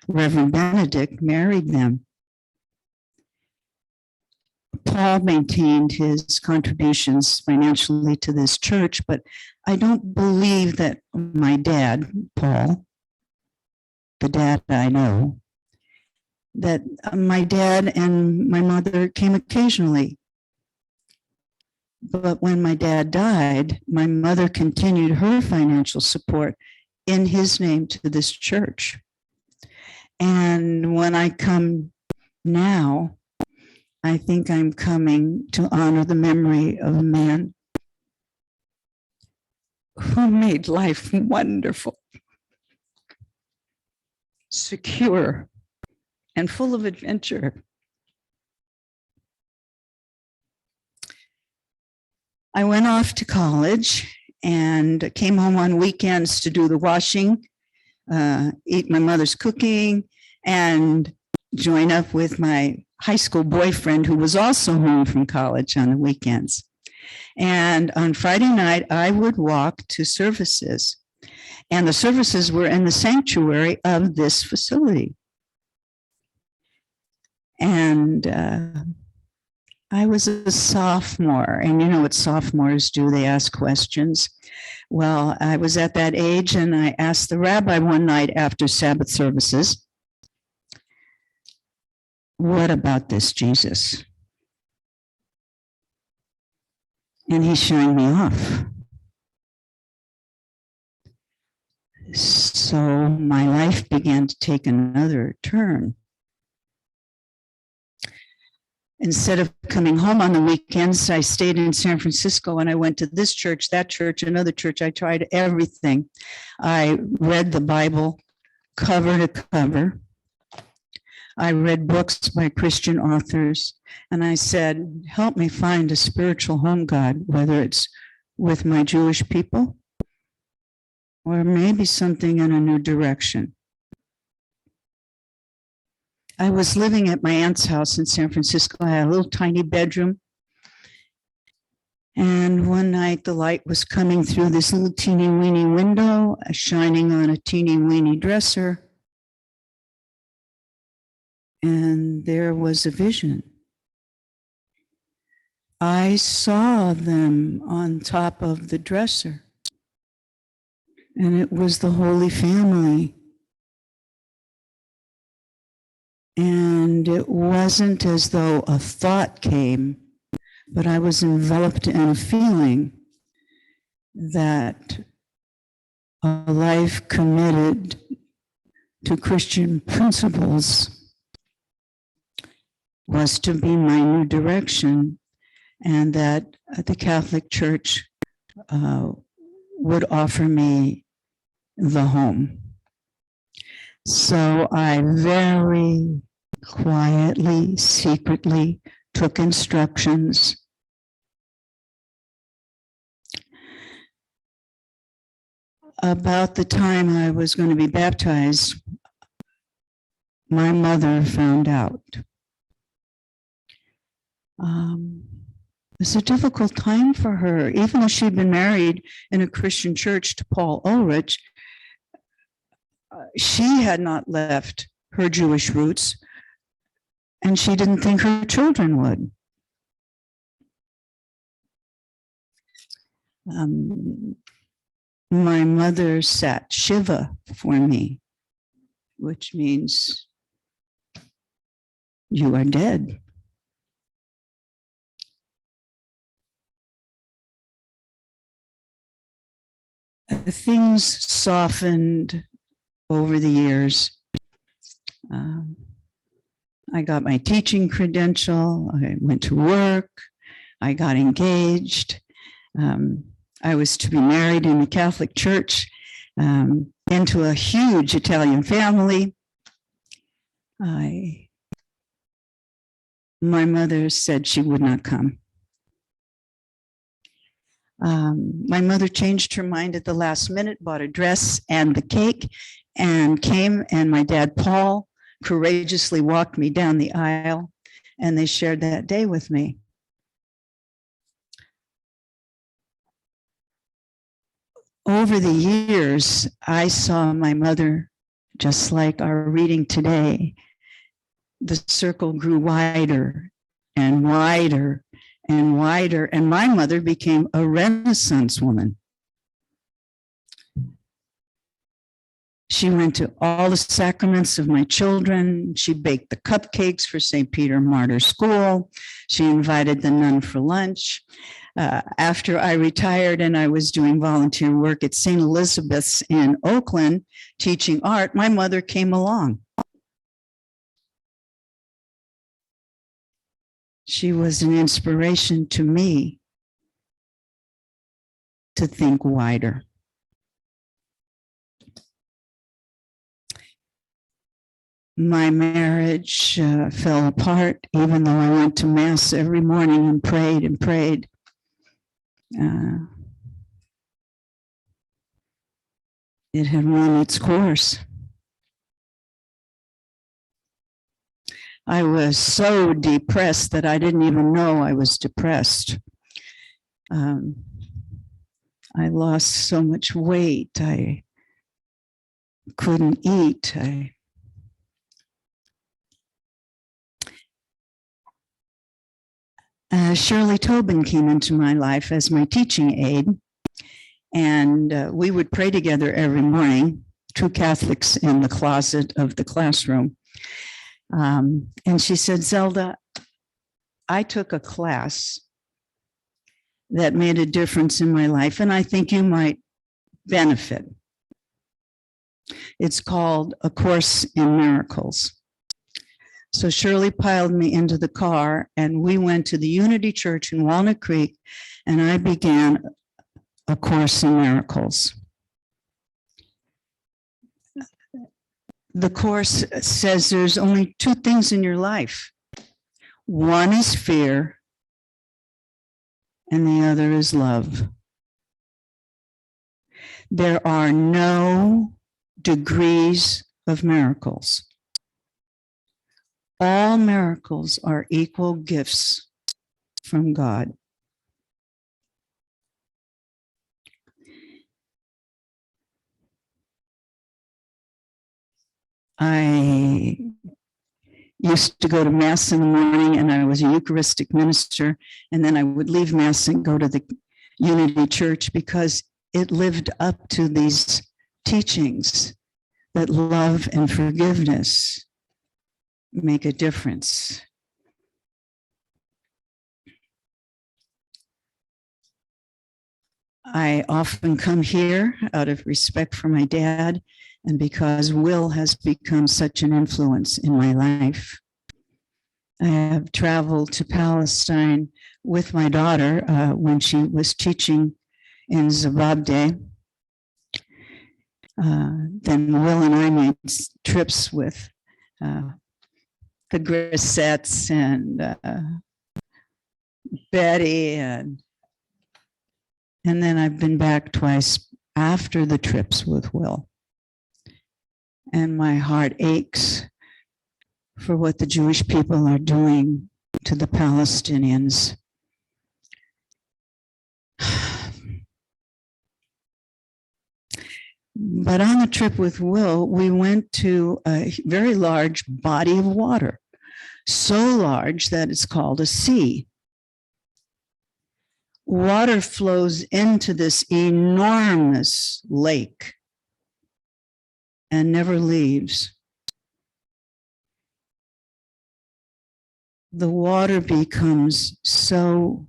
Reverend Benedict married them. Paul maintained his contributions financially to this church, but I don't believe that my dad, Paul, the dad I know, that my dad and my mother came occasionally. But when my dad died, my mother continued her financial support in his name to this church. And when I come now, I think I'm coming to honor the memory of a man who made life wonderful, secure, and full of adventure. I went off to college and came home on weekends to do the washing, eat my mother's cooking, and join up with my high school boyfriend who was also home from college on the weekends. And on Friday night, I would walk to services. And the services were in the sanctuary of this facility. And I was a sophomore, and you know what sophomores do, they ask questions. Well, I was at that age, and I asked the rabbi one night after Sabbath services, what about this Jesus? And he shined me off. So my life began to take another turn. Instead of coming home on the weekends, I stayed in San Francisco and I went to this church, that church, another church. I tried everything. I read the Bible cover to cover. I read books by Christian authors, and I said, help me find a spiritual home, God, whether it's with my Jewish people or maybe something in a new direction. I was living at my aunt's house in San Francisco. I had a little tiny bedroom. And one night the light was coming through this little teeny weeny window, shining on a teeny weeny dresser. And there was a vision. I saw them on top of the dresser. And it was the Holy Family. And it wasn't as though a thought came, but I was enveloped in a feeling that a life committed to Christian principles was to be my new direction, and that the Catholic Church would offer me the home. So I very quietly, secretly took instructions. About the time I was going to be baptized, my mother found out. It was a difficult time for her, even though she'd been married in a Christian church to Paul Ulrich. She had not left her Jewish roots, and she didn't think her children would. My mother sat Shiva for me, which means you are dead. Things softened over the years. I got my teaching credential. I went to work. I got engaged. I was to be married in the Catholic Church into a huge Italian family. My mother said she would not come. My mother changed her mind at the last minute, bought a dress and the cake, and came, and my dad, Paul, courageously walked me down the aisle, and they shared that day with me. Over the years, I saw my mother, just like our reading today. The circle grew wider and wider and wider, and my mother became a Renaissance woman. She went to all the sacraments of my children. She baked the cupcakes for St. Peter Martyr School. She invited the nun for lunch. After I retired and I was doing volunteer work at St. Elizabeth's in Oakland, teaching art, my mother came along. She was an inspiration to me to think wider. My marriage fell apart, even though I went to Mass every morning and prayed and prayed. It had run its course. I was so depressed that I didn't even know I was depressed. I lost so much weight. I couldn't eat. Shirley Tobin came into my life as my teaching aide, and we would pray together every morning, two Catholics in the closet of the classroom. And she said, Zelda, I took a class that made a difference in my life, and I think you might benefit. It's called A Course in Miracles. So Shirley piled me into the car, and we went to the Unity Church in Walnut Creek, and I began A Course in Miracles. The Course says there's only two things in your life. One is fear, and the other is love. There are no degrees of miracles. All miracles are equal gifts from God. I used to go to Mass in the morning, and I was a Eucharistic minister, and then I would leave Mass and go to the Unity Church because it lived up to these teachings that love and forgiveness make a difference. I often come here out of respect for my dad and because Will has become such an influence in my life. I have traveled to Palestine with my daughter when she was teaching in Zimbabwe. Then Will and I made trips with the Grissettes and Betty, and then I've been back twice after the trips with Will. And my heart aches for what the Jewish people are doing to the Palestinians. But on the trip with Will, we went to a very large body of water, so large that it's called a sea. Water flows into this enormous lake and never leaves. The water becomes so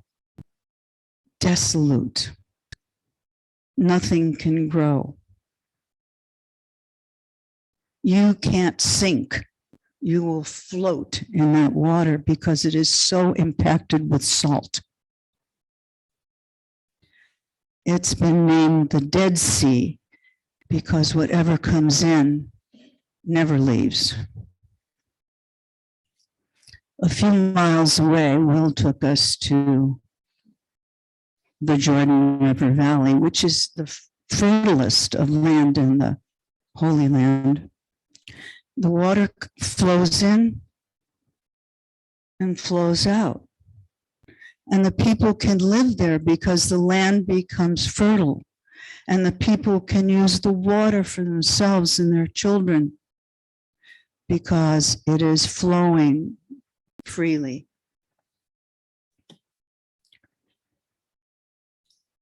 desolate, nothing can grow. You can't sink. You will float in that water because it is so impacted with salt. It's been named the Dead Sea because whatever comes in never leaves. A few miles away, Will took us to the Jordan River Valley, which is the fertilest of land in the Holy Land. The water flows in and flows out. And the people can live there because the land becomes fertile. And the people can use the water for themselves and their children because it is flowing freely.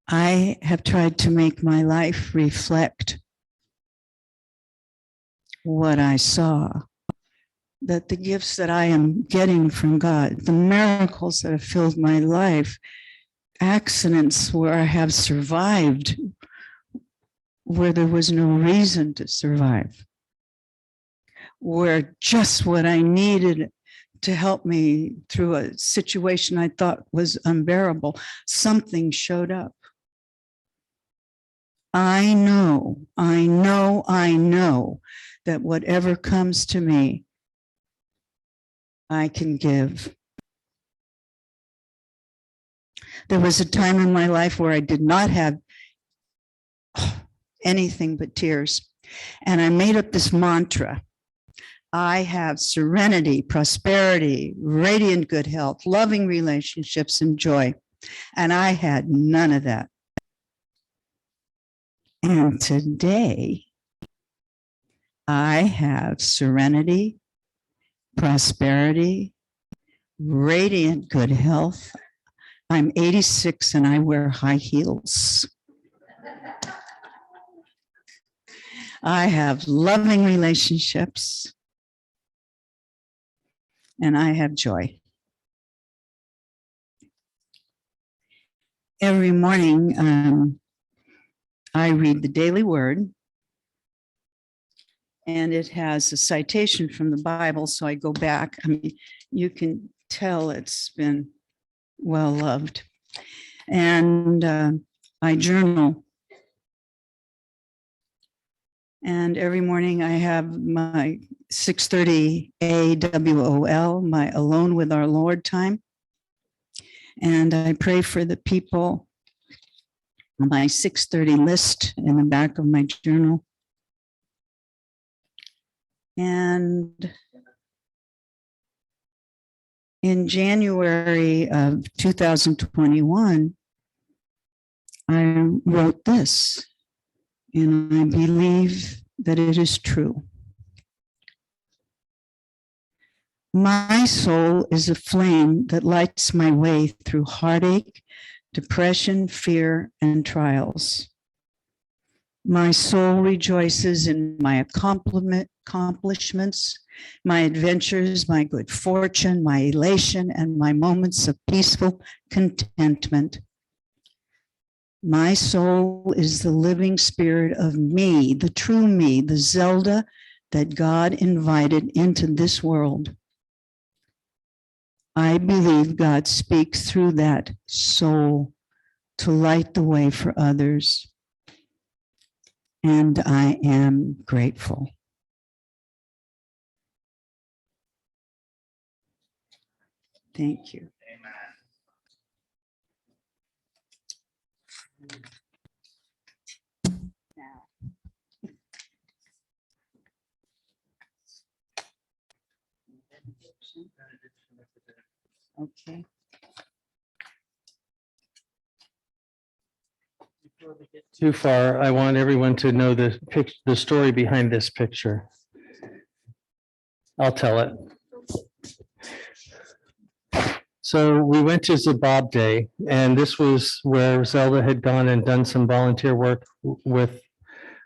I have tried to make my life reflect what I saw, that the gifts that I am getting from God, the miracles that have filled my life, accidents where I have survived, where there was no reason to survive, where just what I needed to help me through a situation I thought was unbearable, something showed up. I know that whatever comes to me, I can give. There was a time in my life where I did not have anything but tears. And I made up this mantra. I have serenity, prosperity, radiant good health, loving relationships, and joy. And I had none of that. And today, I have serenity, prosperity, radiant good health. I'm 86 and I wear high heels. I have loving relationships. And I have joy. Every morning, I read the Daily Word, and it has a citation from the Bible, so I go back. I mean, you can tell it's been well loved. And I journal. And every morning I have my 6:30 AWOL, my Alone with Our Lord time. And I pray for the people on my 6:30 list in the back of my journal. And in January of 2021, I wrote this, and I believe that it is true. My soul is a flame that lights my way through heartache, depression, fear, and trials. My soul rejoices in my accomplishments, my adventures, my good fortune, my elation, and my moments of peaceful contentment. My soul is the living spirit of me, the true me, the Zelda that God invited into this world. I believe God speaks through that soul to light the way for others. And I am grateful. Thank you. Okay. Before we get too far, I want everyone to know the story behind this picture. I'll tell it. So we went to Zabab Day, and this was where Zelda had gone and done some volunteer work with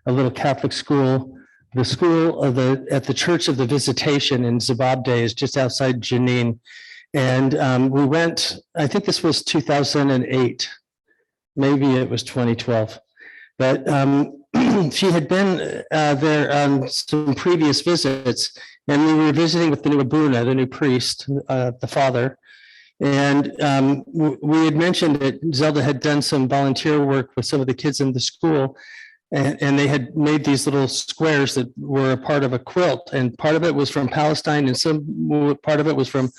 a little Catholic school. The school of at the Church of the Visitation in Zabab Day is just outside Jenin. And we went, I think this was 2008, maybe it was 2012. But she had been there on some previous visits, and we were visiting with the new Abuna, the new priest, the father. And we had mentioned that Zelda had done some volunteer work with some of the kids in the school, and they had made these little squares that were a part of a quilt, and part of it was from Palestine, and some part of it was from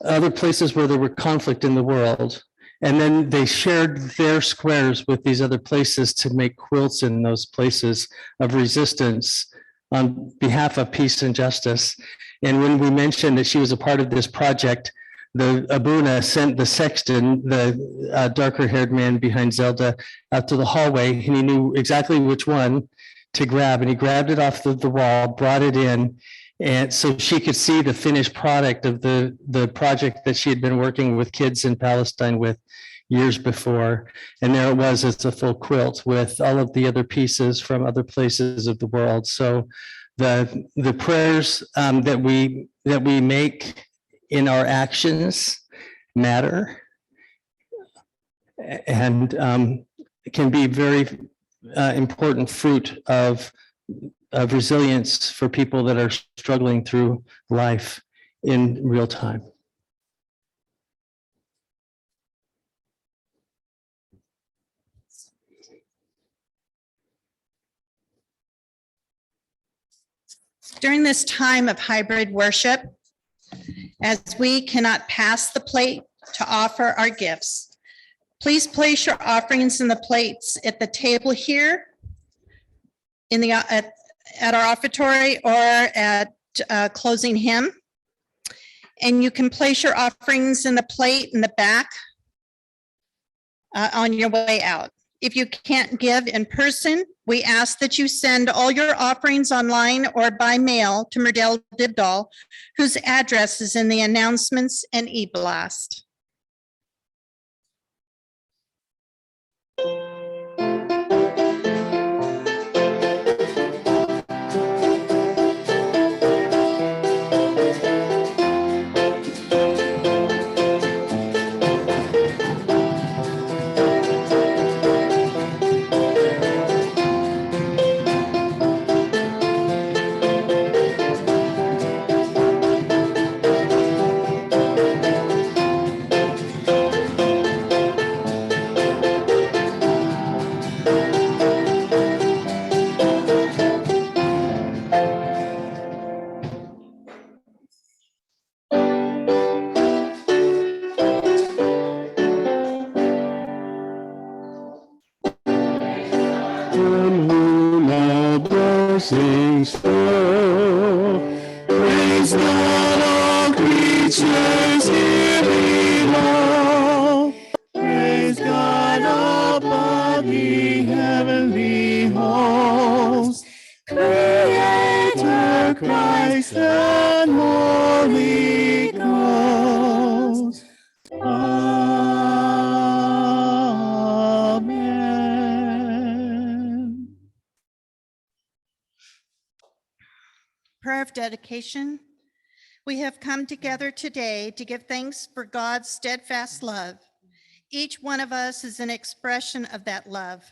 other places where there were conflict in the world. And then they shared their squares with these other places to make quilts in those places of resistance on behalf of peace and justice. And when we mentioned that she was a part of this project, the Abuna sent the sexton, the darker haired man behind Zelda, out to the hallway, and he knew exactly which one to grab. And he grabbed it off the wall, brought it in, and so she could see the finished product of the project that she had been working with kids in Palestine with years before. And there it was, it's a full quilt with all of the other pieces from other places of the world. So the prayers that we make in our actions matter, and can be very important fruit of resilience for people that are struggling through life in real time. During this time of hybrid worship, as we cannot pass the plate to offer our gifts, please place your offerings in the plates at the table here at our offertory or at closing hymn. And you can place your offerings in the plate in the back on your way out. If you can't give in person, we ask that you send all your offerings online or by mail to Dreidel Dreidel, whose address is in the announcements and e-blast. Blessings flow. Praise God, all creatures here below. Praise God above the heavenly hosts. Creator Christ and Holy Ghost. Amen. Prayer of dedication. We have come together today to give thanks for God's steadfast love. Each one of us is an expression of that love.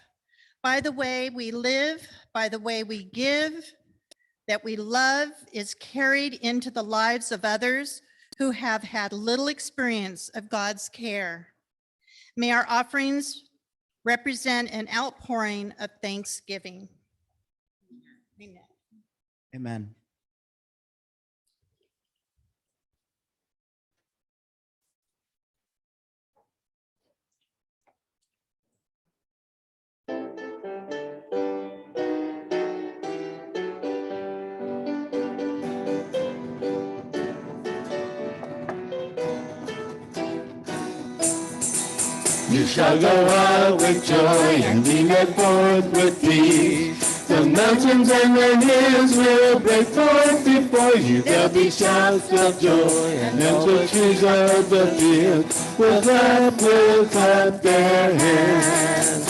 By the way we live, by the way we give, that we love is carried into the lives of others who have had little experience of God's care. May our offerings represent an outpouring of thanksgiving. Amen. Amen. You shall go out with joy and be led forth with peace. The mountains and the hills will break forth before you. There'll be shouts of joy, and the trees of the field will clap their hands.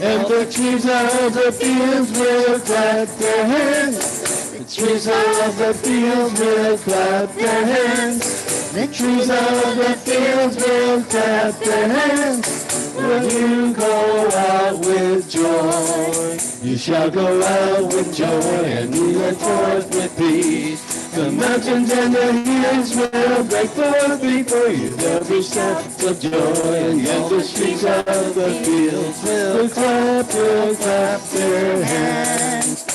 And the trees of the fields will clap their hands. The trees of the fields will clap their hands. The trees of the fields will clap their hands. When you go out with joy, you shall go out with joy and be led forth with peace. The mountains and the hills will break forth before you. There'll be shouts of joy, and yet the trees of the fields will clap their hands.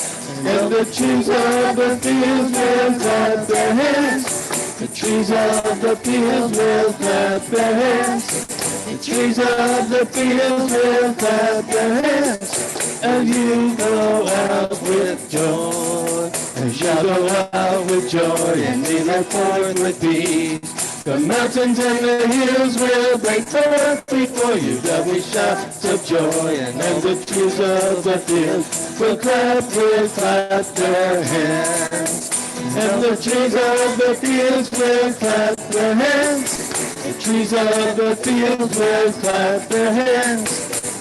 And the trees of the fields will clap their hands. The trees of the fields will clap their hands. The trees of the fields will clap their hands. And you go out with joy. And shall go out with joy and be led forth with peace. The mountains and the hills will break forth before you. There'll be shouts of joy, and then the trees of the fields will clap their hands. And the trees of the fields will clap their hands. The trees of the fields will clap their hands.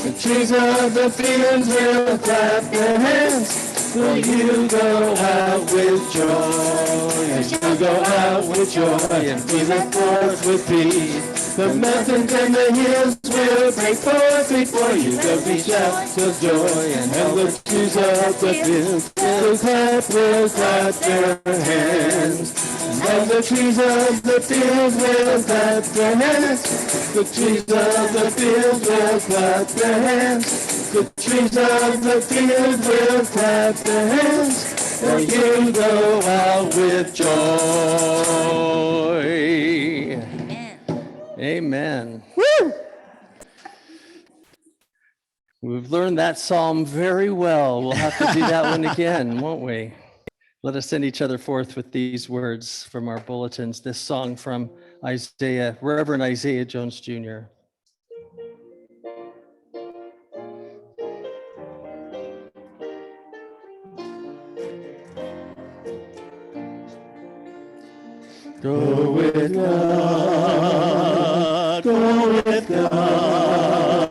The trees of the fields will clap their hands. Will you go out with joy? And shall go out with joy and be led forth with peace. The mountains and the hills will break forth before you. There'll be shouts of joy, and the trees of the fields will clap their hands. And the trees of the fields will clap their hands. The trees of the fields will clap their hands. The trees of the fields will clap their hands. For you go out with joy. Amen. Woo! We've learned that psalm very well. We'll have to do that one again, won't we? Let us send each other forth with these words from our bulletins. This song from Isaiah, Reverend Isaiah Jones Jr. Go with God, go with God.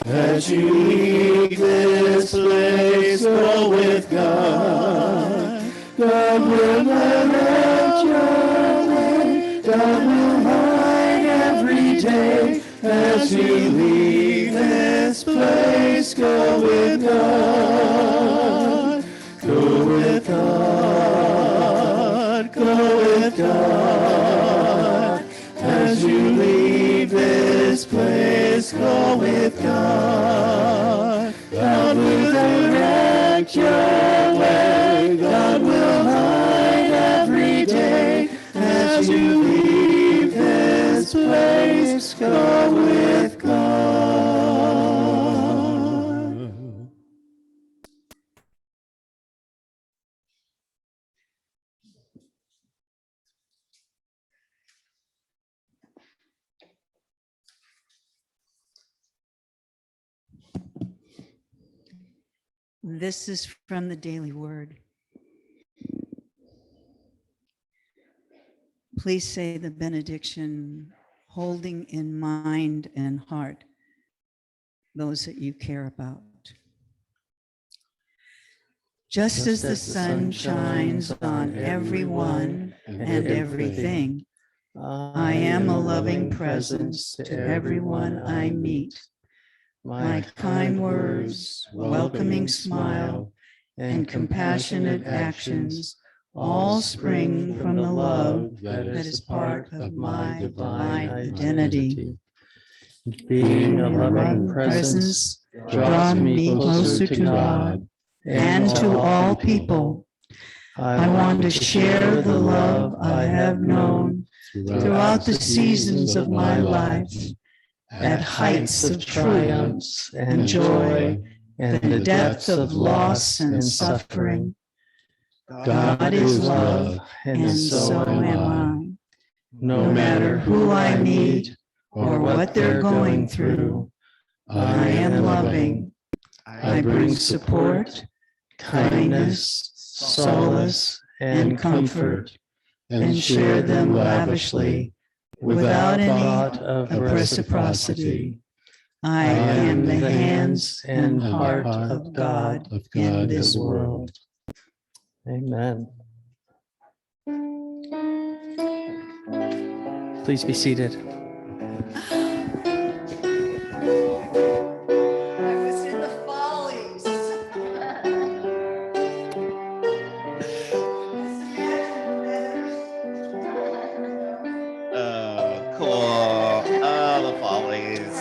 As you leave this place, go with God. God will direct your way. God will hide every day. As you leave this place, go with God. Go with God. Go with God. As you leave this place, go with God. God will direct your way. God will hide every day. As you leave this place, go with God. This is from the Daily Word. Please say the benediction, holding in mind and heart those that you care about. Just as the sun shines on everyone and everything, I am a loving presence to everyone I meet. My kind words, welcoming smile, and compassionate actions all spring from the love that is part of my divine identity. Being a loving presence draws me closer to God and to all people. I want to share the love I have known throughout the seasons of my life, at heights of triumphs and joy, and the depths of loss and suffering. God is love, and so am I. No matter who I meet or what they're going through, I am loving. I bring support, kindness, solace, and comfort, and share them lavishly without any thought of reciprocity. I am the hands and heart of God in this world. Amen. Please be seated. I was in the follies. Oh, cool. Oh, the follies.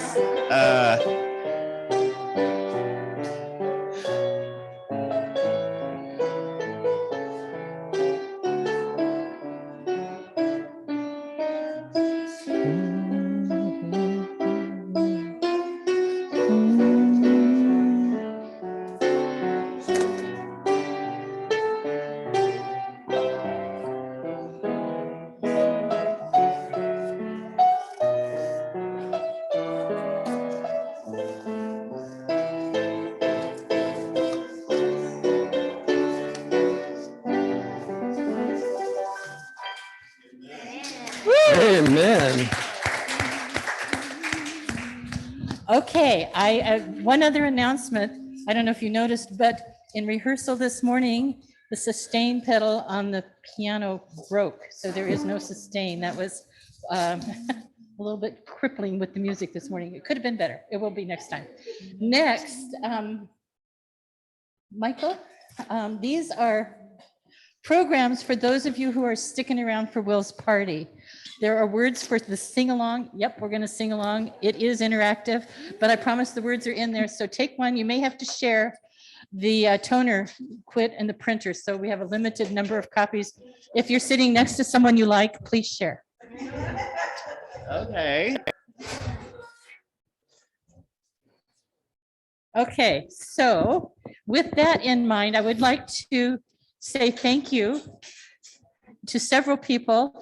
Amen. Okay, one other announcement. I don't know if you noticed, but in rehearsal this morning, the sustain pedal on the piano broke. So there is no sustain. That was a little bit crippling with the music this morning. It could have been better. It will be next time. Next, Michael, these are programs for those of you who are sticking around for Will's party. There are words for the sing-along. Yep, we're going to sing along. It is interactive, but I promise the words are in there. So take one. You may have to share. The toner quit and the printer. So we have a limited number of copies. If you're sitting next to someone you like, please share. Okay. Okay, so with that in mind, I would like to say thank you to several people